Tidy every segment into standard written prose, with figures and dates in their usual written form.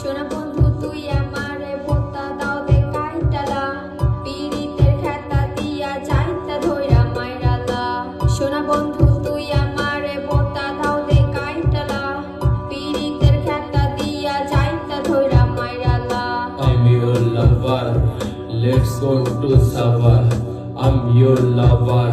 সোনা বন্ধু তুই আমারে ভোতা দাও দে কাইটালা পিরিতের খেতা দিয়া যাইতা ধইরা মাইরালা সোনা বন্ধু তুই আমারে ভোতা দাও দে কাইটালা পিরিতের খেতা দিয়া যাইতা ধইরা মাইরালা I'm your lover, let's go to Savar. I'm your lover,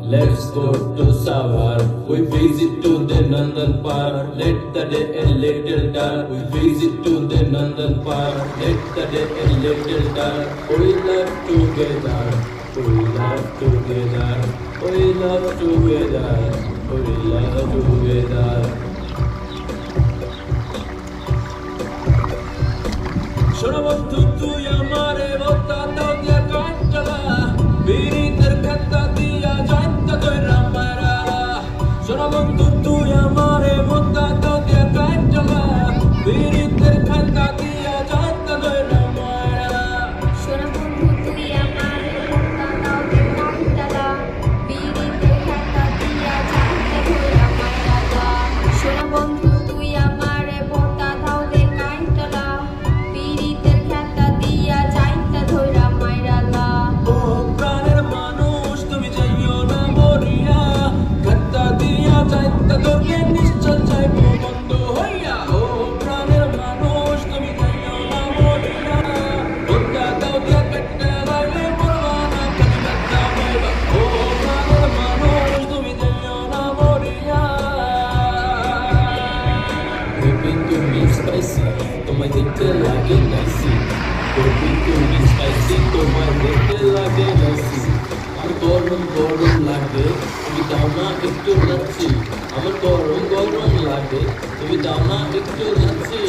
let's go to Savar. We visit to the Nandan Park, let the day a little dark. We visit to the Nandan Park, let the day a little dark. We love together, we love together, we love together, we love together. শোনো বন্ধু তুই আমারে ভোতা দাও দিয়া কাইটালা পিরিতের খেতা দিয়া যাইতা ধইরা মাইরালা শোনো বন্ধু তুই আমারে ভোতা দাও দিয়া কাইটালা পিরিতের খেতা দিয়া যাইতা ধইরা মাইরালা সোনা বন্ধু তুই আমারে ভোতা দাও দে কাইটালা পিরিতের খেতা দিয়া যাইতা ধইরা মাইরালা সোনা বন্ধু তুই আমারে ভোতা দাও দে কাইটালা পিরিতের খেতা দিয়া যাইতা ধইরা মাইরালা ও প্রাণের মানুষ তুমি যাইও না মরিয়া খেতা দিয়া যাইতা ধরলে নিশ্চয় যাইবো বন্ধ হইয়া ও প্রাণের মানুষ তুমি যাইও না মরিয়া ভোতা দাও দিয়া কাইটা লাইলে মরবা না খালি ব্যথা পাইবা ও প্রাণের মানুষ তুমি যাইও না মরিয়া Baby তুমি স্পাইসি তোমায় দেখতে লাগে নাইসি Baby তুমি স্পাইসি তোমায় দেখতে লাগে নাইসি আমার গরম গরম লাগে তুমি দাও না একটু লাচ্ছি আমার গরম গরম লাগে তুমি দাও না একটু লাচ্ছি